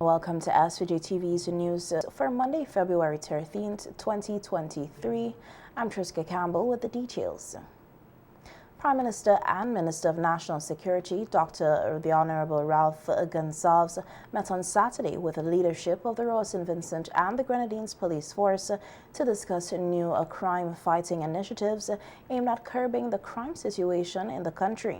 Welcome to SVG TV's news for Monday, February 13th, 2023. I'm Triska Campbell with the details. Prime Minister and Minister of National Security, the Honorable Ralph Gonsalves, met on Saturday with the leadership of the Royal St. Vincent and the Grenadines Police Force to discuss new crime-fighting initiatives aimed at curbing the crime situation in the country.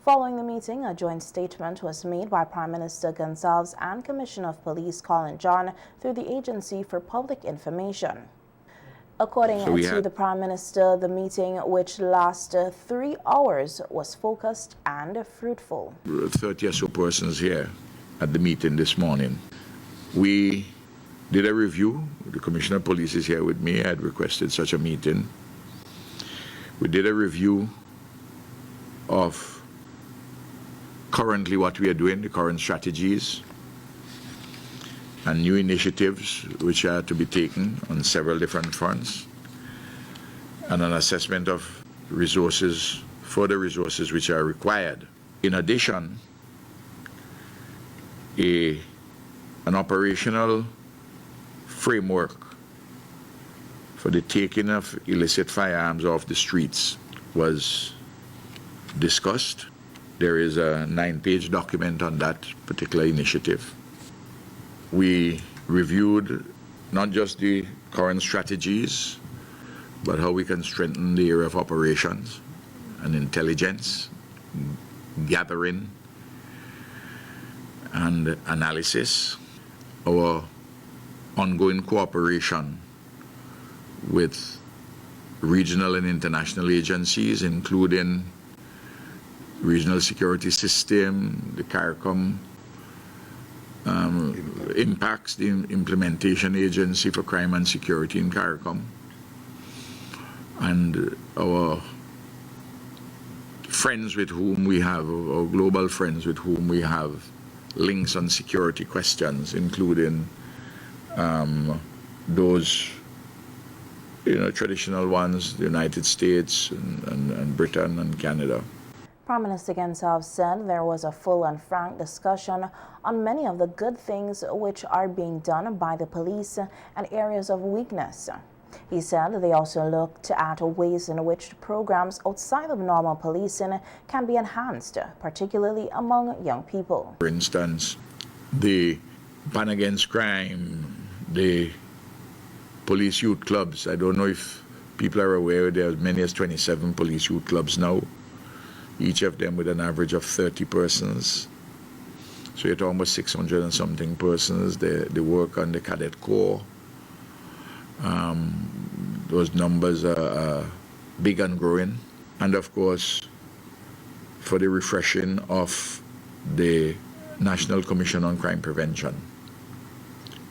Following the meeting, a joint statement was made by Prime Minister Gonsalves and Commissioner of Police Colin John through the Agency for Public Information. According to the Prime Minister, the meeting, which lasted 3 hours, was focused and fruitful. 30 or so persons here at the meeting this morning. We did a review. The Commissioner of Police is here with me. I had requested such a meeting. We did a review of currently what we are doing, the current strategies and new initiatives which are to be taken on several different fronts, and an assessment of resources, further resources which are required. In addition, an operational framework for the taking of illicit firearms off the streets was discussed. There is a 9-page document on that particular initiative. We reviewed not just the current strategies, but how we can strengthen the area of operations and intelligence, gathering and analysis, our ongoing cooperation with regional and international agencies, including Regional Security System, the CARICOM, impacts the Implementation Agency for Crime and Security in CARICOM, and our friends with whom we have, our global friends with whom we have links on security questions, including those traditional ones, the United States and Britain and Canada. Prime Minister Gonsalves said there was a full and frank discussion on many of the good things which are being done by the police and areas of weakness. He said they also looked at ways in which programs outside of normal policing can be enhanced, particularly among young people. For instance, the ban against crime, the police youth clubs. I don't know if people are aware there are as many as 27 police youth clubs now, each of them with an average of 30 persons. So you're talking about 600 and something persons. They work on the cadet corps. Those numbers are big and growing. And of course, for the refreshing of the National Commission on Crime Prevention,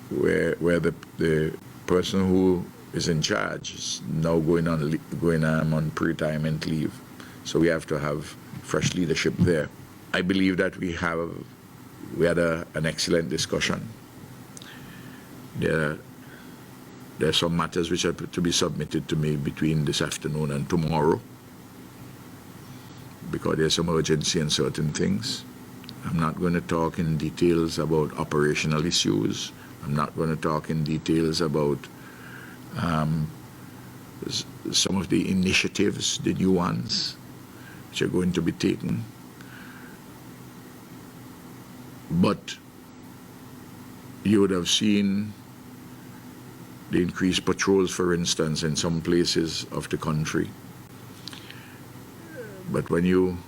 where the person who is in charge is now going on pre-retirement leave. So we have to have fresh leadership there. I believe that we had an excellent discussion. There are some matters which are to be submitted to me between this afternoon and tomorrow, because there's some urgency in certain things. I'm not going to talk in details about operational issues. I'm not going to talk in details about some of the initiatives, the new ones, which are going to be taken. But you would have seen the increased patrols, for instance, in some places of the country. But when you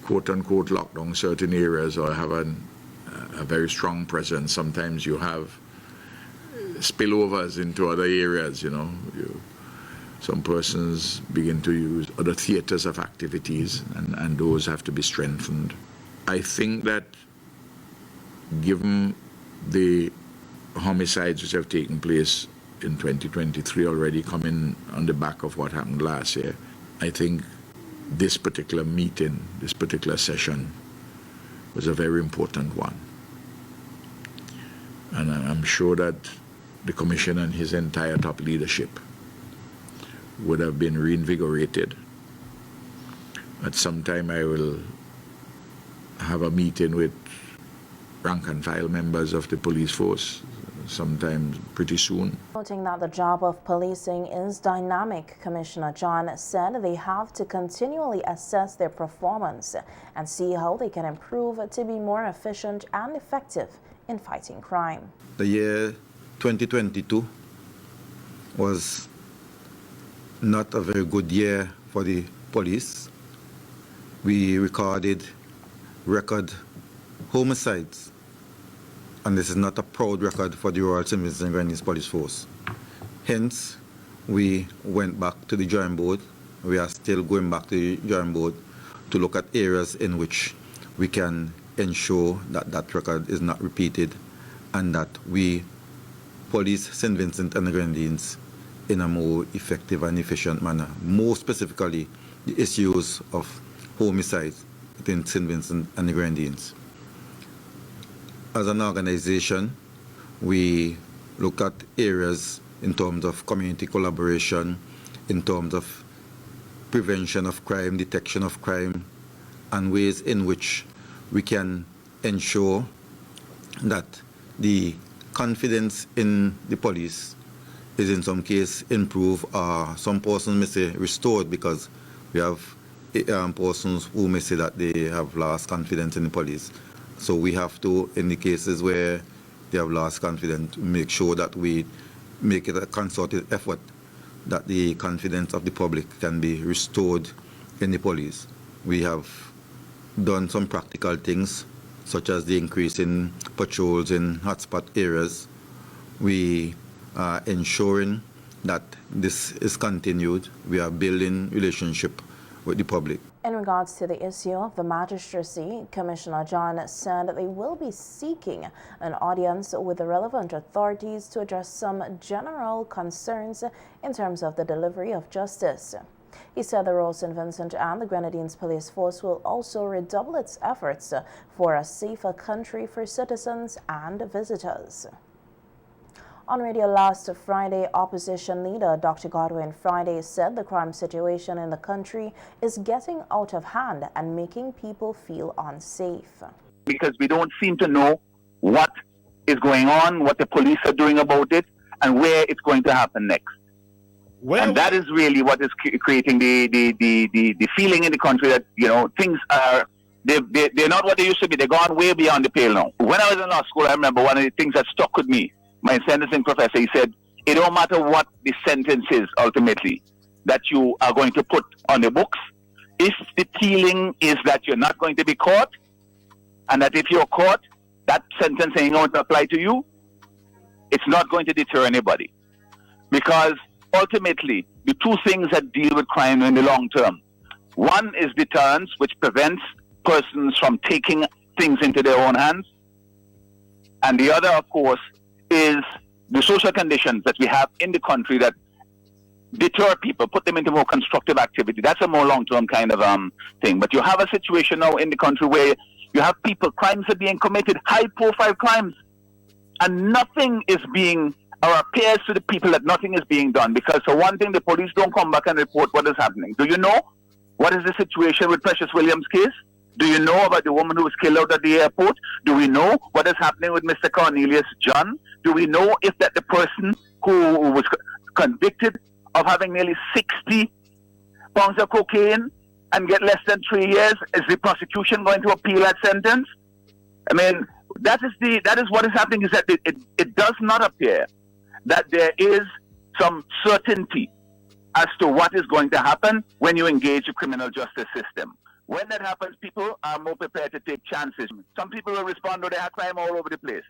quote-unquote lock down certain areas or have a very strong presence, sometimes you have spillovers into other areas, some persons begin to use other theaters of activities, and those have to be strengthened. I think that given the homicides which have taken place in 2023 already coming on the back of what happened last year, I think this particular meeting, this particular session was a very important one. And I'm sure that the Commission and his entire top leadership would have been reinvigorated. At some time I will have a meeting with rank and file members of the police force, sometime pretty soon. Noting that the job of policing is dynamic, Commissioner John said they have to continually assess their performance and see how they can improve to be more efficient and effective in fighting crime. The year 2022 was not a very good year for the police. We recorded record homicides, and this is not a proud record for the Royal St. Vincent and Grenadines Police Force. Hence, we went back to the drawing board. We are still going back to the drawing board to look at areas in which we can ensure that that record is not repeated and that we police St. Vincent and the Grenadines in a more effective and efficient manner. More specifically, the issues of homicides within St. Vincent and the Grenadines. As an organization, we look at areas in terms of community collaboration, in terms of prevention of crime, detection of crime, and ways in which we can ensure that the confidence in the police is in some case improved, or some persons may say restored, because we have persons who may say that they have lost confidence in the police. So we have to, in the cases where they have lost confidence, make sure that we make it a concerted effort that the confidence of the public can be restored in the police. We have done some practical things, such as the increase in patrols in hotspot areas. We are ensuring that this is continued. We are building relationship with the public. In regards to the issue of the magistracy, Commissioner John said they will be seeking an audience with the relevant authorities to address some general concerns in terms of the delivery of justice. He said the Royal St. Vincent and the Grenadines Police Force will also redouble its efforts for a safer country for citizens and visitors. On radio last Friday, opposition leader Dr. Godwin Friday said the crime situation in the country is getting out of hand and making people feel unsafe. Because we don't seem to know what is going on, what the police are doing about it, and where it's going to happen next. And that is really what is creating the feeling in the country that, you know, things are, they're not what they used to be. They're gone way beyond the pale now. When I was in law school, I remember one of the things that stuck with me. My sentencing professor, he said, it don't matter what the sentence is ultimately that you are going to put on the books. If the feeling is that you're not going to be caught, and that if you're caught, that sentence ain't going to apply to you, it's not going to deter anybody. Because ultimately, the two things that deal with crime in the long term. One is deterrence, which prevents persons from taking things into their own hands. And the other, of course, is the social conditions that we have in the country that deter people, put them into more constructive activity. That's a more long-term kind of thing. But you have a situation now in the country where you have people, crimes are being committed, high-profile crimes, and nothing is being, or appears to the people that nothing is being done. Because for one thing, the police don't come back and report what is happening. Do you know what is the situation with Precious Williams' case? Do you know about the woman who was killed out at the airport? Do we know what is happening with Mr. Cornelius John? Do we know if that the person who was convicted of having nearly 60 pounds of cocaine and get less than 3 years, is the prosecution going to appeal that sentence? I mean, that is what is happening, is that it does not appear that there is some certainty as to what is going to happen when you engage the criminal justice system. When that happens, people are more prepared to take chances. Some people will respond to their crime all over the place.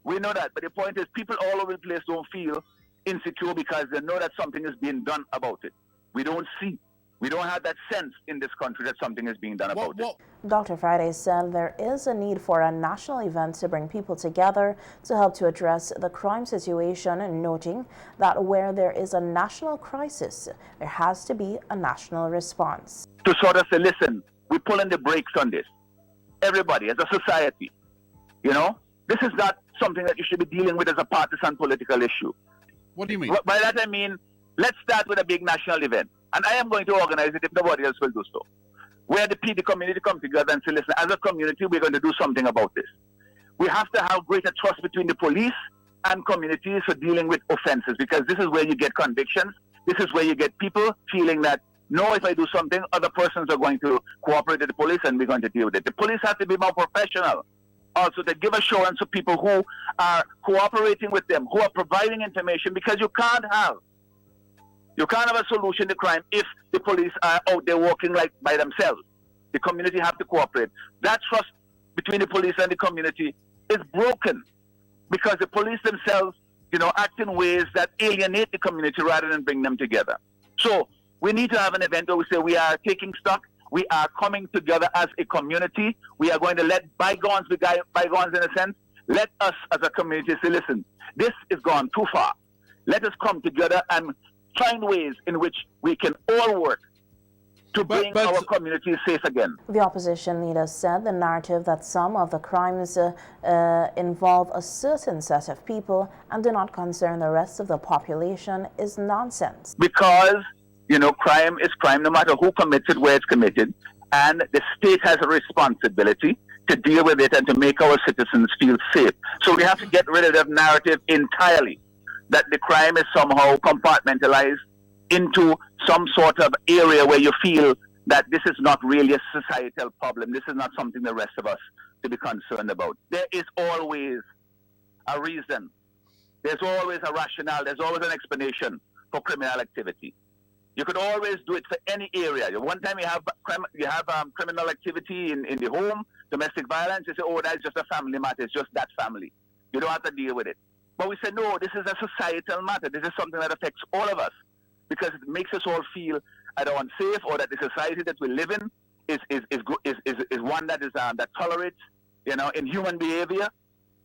We know that, but the point is people all over the place don't feel insecure because they know that something is being done about it. We don't have that sense in this country that something is being done about it. Dr. Friday said there is a need for a national event to bring people together to help to address the crime situation, noting that where there is a national crisis, there has to be a national response. To sort of say, listen, we're pulling the brakes on this. Everybody, as a society, you know, this is not something that you should be dealing with as a partisan political issue. What do you mean? By that I mean, let's start with a big national event. And I am going to organize it if nobody else will do so. Where the community come together and say, listen, as a community, we're going to do something about this. We have to have greater trust between the police and communities for dealing with offenses, because this is where you get convictions. This is where you get people feeling that, no, if I do something, other persons are going to cooperate with the police and we're going to deal with it. The police have to be more professional. Also, to give assurance to people who are cooperating with them, who are providing information, because you can't have a solution to crime if the police are out there working like by themselves. The community have to cooperate. That trust between the police and the community is broken because the police themselves, act in ways that alienate the community rather than bring them together. So we need to have an event where we say we are taking stock, we are coming together as a community, we are going to let bygones be bygones in a sense. Let us as a community say, listen, this is gone too far. Let us come together and find ways in which we can all work to bring our communities safe again. The opposition leader said the narrative that some of the crimes involve a certain set of people and do not concern the rest of the population is nonsense. Because, crime is crime no matter who commits it, where it's committed, and the state has a responsibility to deal with it and to make our citizens feel safe. So we have to get rid of that narrative entirely, that the crime is somehow compartmentalized into some sort of area where you feel that this is not really a societal problem. This is not something the rest of us to be concerned about. There is always a reason. There's always a rationale. There's always an explanation for criminal activity. You could always do it for any area. One time you have criminal activity in the home, domestic violence. You say, oh, that's just a family matter. It's just that family. You don't have to deal with it. But we say, no, this is a societal matter. This is something that affects all of us, because it makes us all feel either unsafe, or that the society that we live in is one that is that tolerates inhuman behavior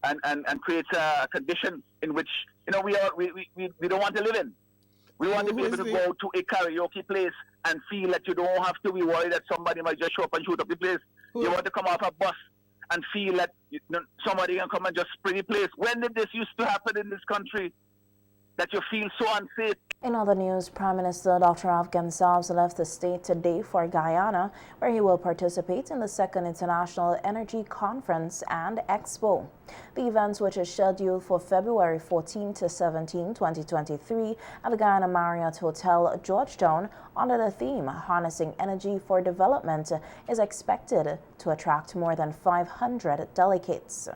and creates a condition in which we don't want to live in. We want to be able to go to a karaoke place and feel that you don't have to be worried that somebody might just show up and shoot up the place. You want to come off a bus and feel that somebody can come and just spray the place. When did this used to happen in this country, that you feel so unsafe? In other news, Prime Minister Dr. Gonsalves left the state today for Guyana, where he will participate in the second International Energy Conference and Expo. The event, which is scheduled for February 14 to 17, 2023, at the Guyana Marriott Hotel, Georgetown, under the theme Harnessing Energy for Development, is expected to attract more than 500 delegates.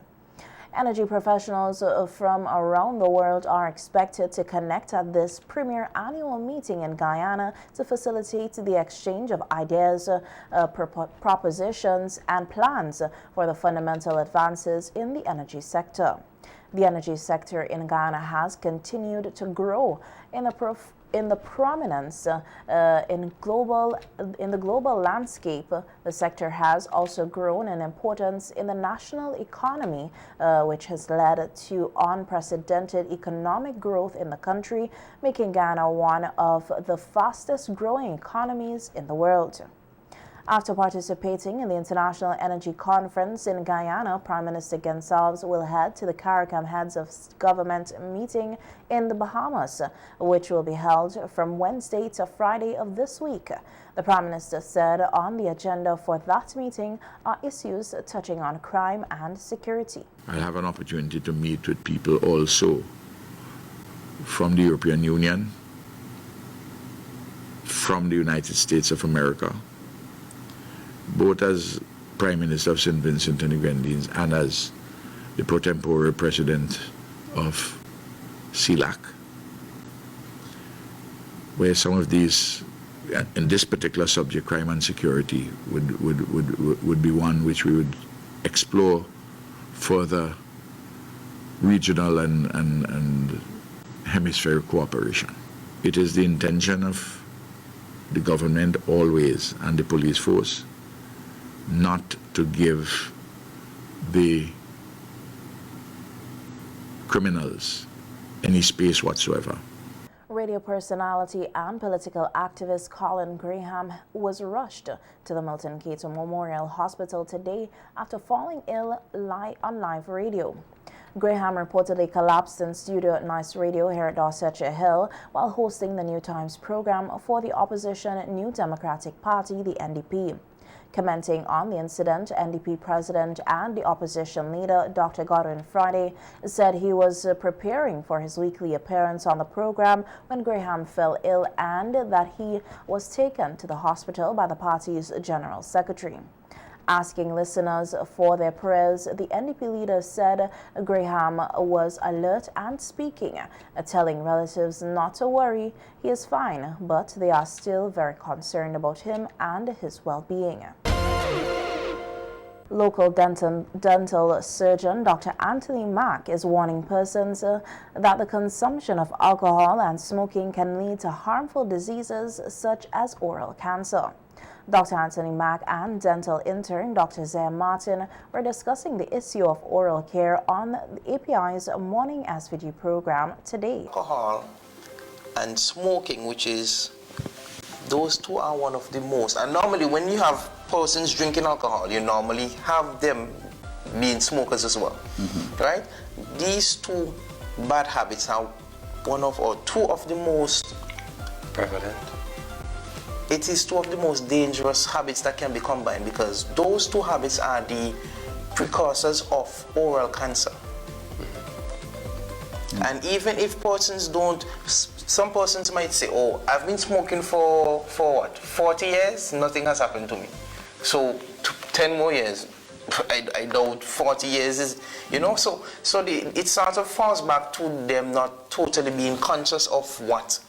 Energy professionals from around the world are expected to connect at this premier annual meeting in Guyana to facilitate the exchange of ideas, propositions, and plans for the fundamental advances in the energy sector. The energy sector in Guyana has continued to grow in the prominence in the global landscape. The sector has also grown in importance in the national economy, which has led to unprecedented economic growth in the country, making Ghana one of the fastest growing economies in the world. After participating in the International Energy Conference in Guyana, Prime Minister Gonsalves will head to the CARICOM Heads of Government meeting in the Bahamas, which will be held from Wednesday to Friday of this week. The Prime Minister said on the agenda for that meeting are issues touching on crime and security. I'll have an opportunity to meet with people also from the European Union, from the United States of America, both as Prime Minister of St. Vincent and the Grenadines and as the pro tempore president of CELAC, where some of these, in this particular subject, crime and security, would be one which we would explore further regional and hemispheric cooperation. It is the intention of the government always, and the police force, not to give the criminals any space whatsoever. Radio personality and political activist Colin Graham was rushed to the Milton Cato Memorial Hospital today after falling ill on live radio. Graham reportedly collapsed in studio at Nice Radio here at Dorset Hill while hosting the New Times program for the opposition New Democratic Party, the NDP. Commenting on the incident, NDP President and the opposition leader, Dr. Godwin Friday, said he was preparing for his weekly appearance on the program when Graham fell ill and that he was taken to the hospital by the party's General Secretary. Asking listeners for their prayers, the NDP leader said Graham was alert and speaking, telling relatives not to worry, he is fine, but they are still very concerned about him and his well-being. Local dental surgeon Dr. Anthony Mack is warning persons that the consumption of alcohol and smoking can lead to harmful diseases such as oral cancer. Dr. Anthony Mack and dental intern Dr. Zaya Martin were discussing the issue of oral care on the API's morning SVG program today. Alcohol and smoking, which is, those two are one of the most, and normally when you have persons drinking alcohol, you normally have them being smokers as well, right? These two bad habits are one of or two of the most prevalent. It is two of the most dangerous habits that can be combined because those two habits are the precursors of oral cancer. And even if persons don't, some persons might say, oh, I've been smoking for what, 40 years, nothing has happened to me. So 10 more years, I doubt 40 years is, you know, so it sort of falls back to them not totally being conscious of what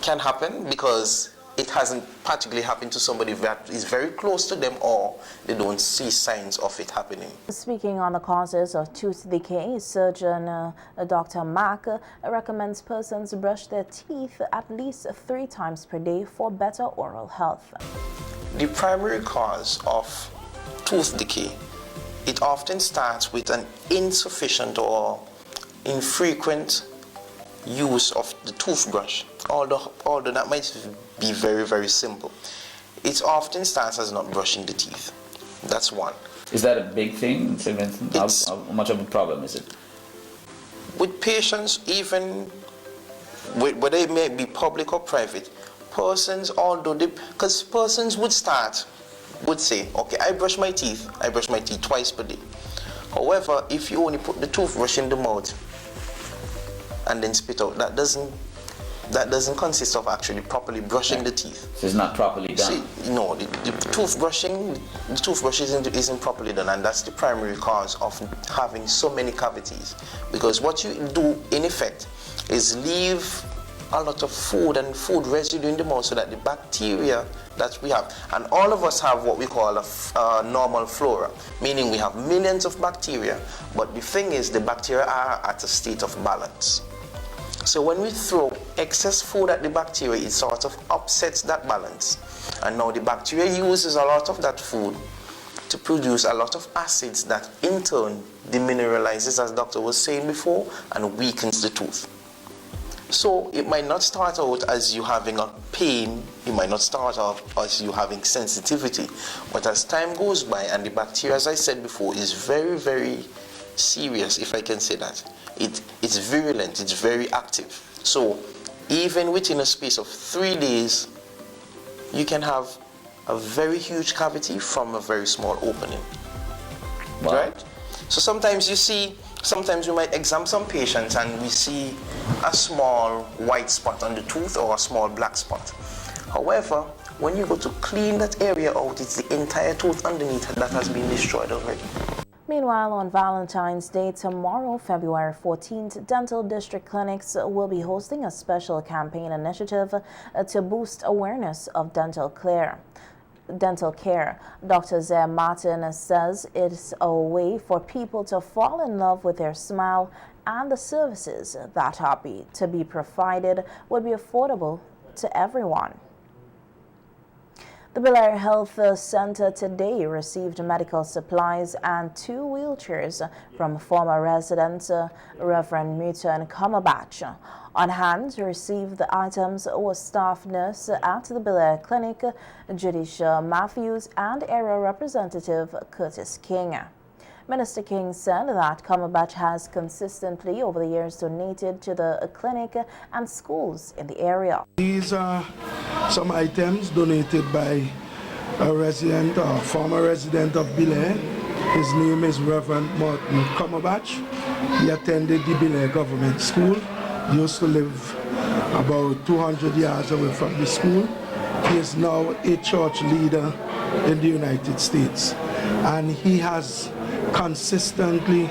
can happen because it hasn't particularly happened to somebody that is very close to them or they don't see signs of it happening. Speaking on the causes of tooth decay, surgeon Dr. Mack recommends persons brush their teeth at least 3 times per day for better oral health. The primary cause of tooth decay, it often starts with an insufficient or infrequent use of the toothbrush, although that might be very, very simple. It often starts as not brushing the teeth. That's one. Is that a big thing? How much of a problem is it? With patients, even whether it may be public or private, persons, because persons would say, okay, I brush my teeth twice per day. However, if you only put the toothbrush in the mouth and then spit out, that doesn't consist of actually properly brushing the teeth. So it's not properly done. See, no, the toothbrush isn't properly done, and that's the primary cause of having so many cavities. Because what you do in effect is leave a lot of food and food residue in the mouth so that the bacteria that we have, and all of us have what we call a normal flora, meaning we have millions of bacteria, but the thing is the bacteria are at a state of balance. So when we throw excess food at the bacteria, it sort of upsets that balance. And now the bacteria uses a lot of that food to produce a lot of acids that in turn demineralizes, as Doctor was saying before, and weakens the tooth. So it might not start out as you having a pain, it might not start off as you having sensitivity, but as time goes by and the bacteria, as I said before, is very, very serious, if I can say that. It's virulent, it's very active. So even within a space of 3 days, you can have a very huge cavity from a very small opening. Wow. Right? So sometimes we might examine some patients and we see a small white spot on the tooth or a small black spot. However, when you go to clean that area out, it's the entire tooth underneath that has been destroyed already. Meanwhile, on Valentine's Day tomorrow, February 14th, dental district clinics will be hosting a special campaign initiative to boost awareness of dental care. Dr. Zaya Martin says it's a way for people to fall in love with their smile, and the services that are to be provided would be affordable to everyone. The Bel Air Health Center today received medical supplies and 2 wheelchairs from former resident Reverend Muton Cumberbatch. On hand to receive the items was staff nurse at the Bel Air Clinic, Judisha Matthews, and area representative Curtis King. Minister King said that Cumberbatch has consistently over the years donated to the clinic and schools in the area. These are some items donated by a resident, a former resident of Belair. His name is Reverend Martin Cumberbatch. He attended the Belair Government School. He used to live about 200 yards away from the school. He is now a church leader in the United States. And he has consistently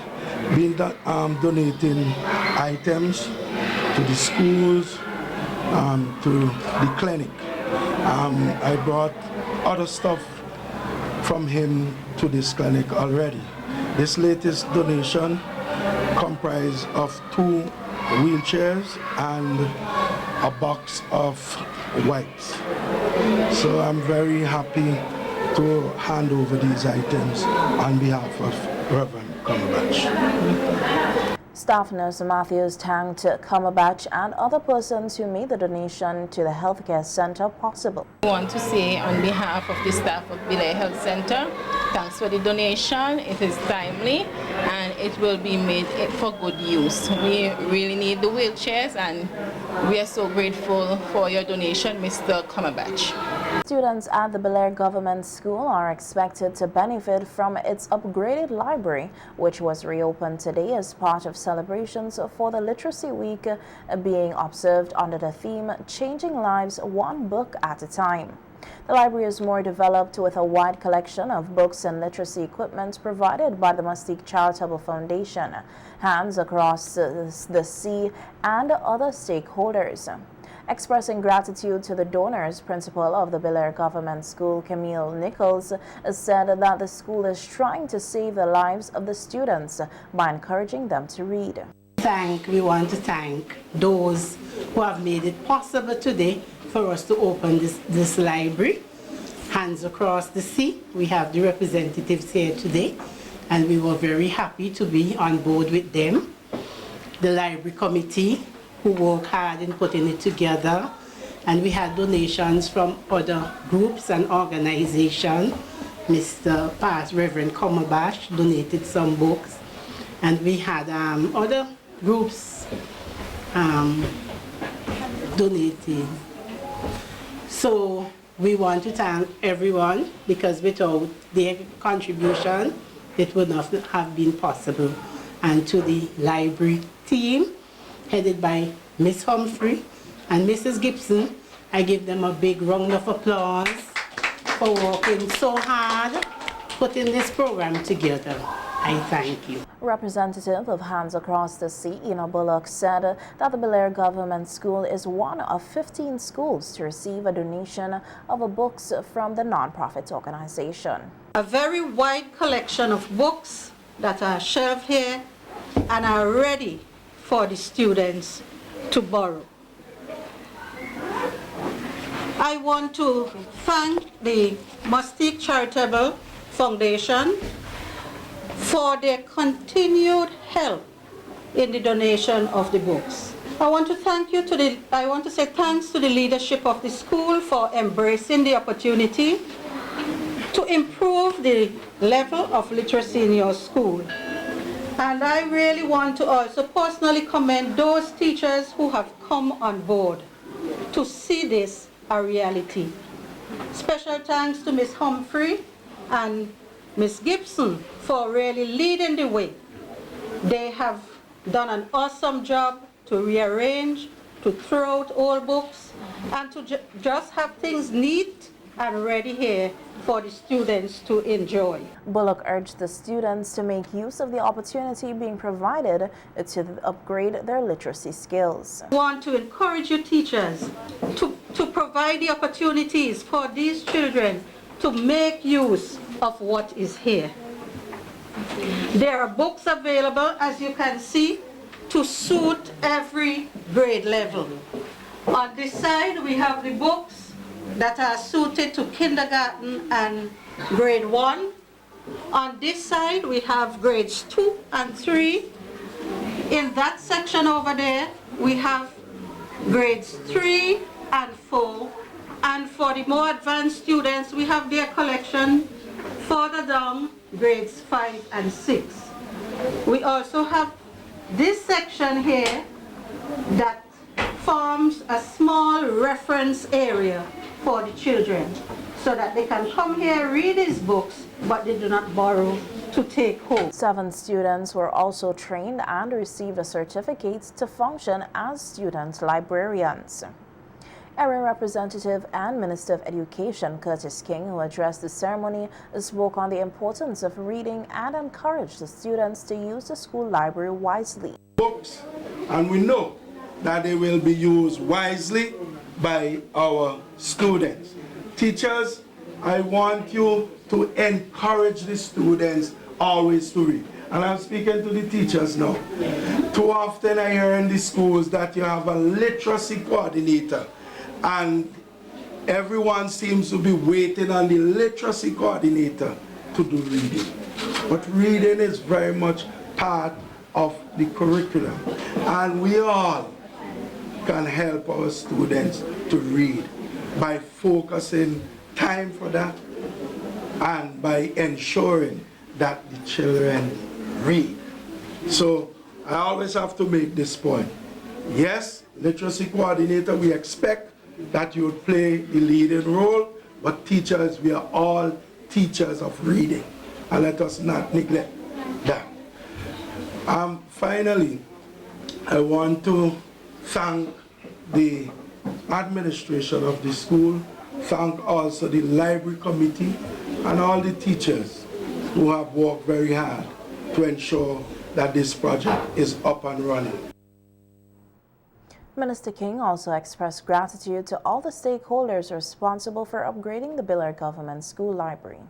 been donating items to the schools, to the clinic. I brought other stuff from him to this clinic already. This latest donation comprised of 2 wheelchairs and a box of wipes. So I'm very happy to hand over these items on behalf of Reverend Cumberbatch. Staff Nurse Matthews thanked Cumberbatch and other persons who made the donation to the healthcare center possible. I want to say on behalf of the staff of Belair Health Center, thanks for the donation. It is timely and it will be made for good use. We really need the wheelchairs and we are so grateful for your donation, Mr. Cumberbatch. Students at the Belair Government School are expected to benefit from its upgraded library, which was reopened today as part of celebrations for the Literacy Week being observed under the theme Changing Lives One Book at a Time. The library is more developed with a wide collection of books and literacy equipment provided by the Mustique Charitable Foundation, Hands Across the Sea, and other stakeholders. Expressing gratitude to the donors, principal of the Belair Government School, Camille Nichols, said that the school is trying to save the lives of the students by encouraging them to read. We want to thank those who have made it possible today for us to open this library. Hands Across the Sea, we have the representatives here today, and we were very happy to be on board with them. The library committee, who worked hard in putting it together, and we had donations from other groups and organizations. Mr. Past Reverend Cumberbatch donated some books, and we had other groups donated. So we want to thank everyone, because without their contribution it would not have been possible. And to the library team, headed by Miss Humphrey and Mrs. Gibson, I give them a big round of applause for working so hard, putting this program together. I thank you. Representative of Hands Across the Sea, Ina Bullock, said that the Belair Government School is one of 15 schools to receive a donation of books from the non-profit organization. A very wide collection of books that are shelved here and are ready for the students to borrow. I want to thank the Mustique Charitable Foundation for their continued help in the donation of the books. I want to say thanks to the leadership of the school for embracing the opportunity to improve the level of literacy in your school. And I really want to also personally commend those teachers who have come on board to see this a reality. Special thanks to Ms. Humphrey and Ms. Gibson for really leading the way. They have done an awesome job to rearrange, to throw out old books, and to just have things neat and ready here for the students to enjoy. Bullock urged the students to make use of the opportunity being provided to upgrade their literacy skills. I want to encourage you teachers to provide the opportunities for these children to make use of what is here. There are books available, as you can see, to suit every grade level. On this side we have the books that are suited to kindergarten and grade 1. On this side we have grades 2 and 3. In that section over there we have grades 3 and 4. And for the more advanced students we have their collection further down, grades 5 and 6. We also have this section here that forms a small reference area for the children. so that they can come here, read these books, but they do not borrow to take home. 7 students were also trained and received a certificate to function as student librarians. Area Representative and Minister of Education Curtis King, who addressed the ceremony, spoke on the importance of reading and encouraged the students to use the school library wisely. Books, and we know that they will be used wisely by our students. Teachers, I want you to encourage the students always to read. And I'm speaking to the teachers now. Too often I hear in the schools that you have a literacy coordinator, and everyone seems to be waiting on the literacy coordinator to do reading. But reading is very much part of the curriculum, and we all can help our students to read by focusing time for that and by ensuring that the children read. So I always have to make this point. Yes, literacy coordinator, we expect that you would play the leading role, but teachers, we are all teachers of reading, and let us not neglect that. Finally, I want to thank the administration of the school, thank also the library committee and all the teachers who have worked very hard to ensure that this project is up and running. Minister King also expressed gratitude to all the stakeholders responsible for upgrading the Bel Air Government School Library.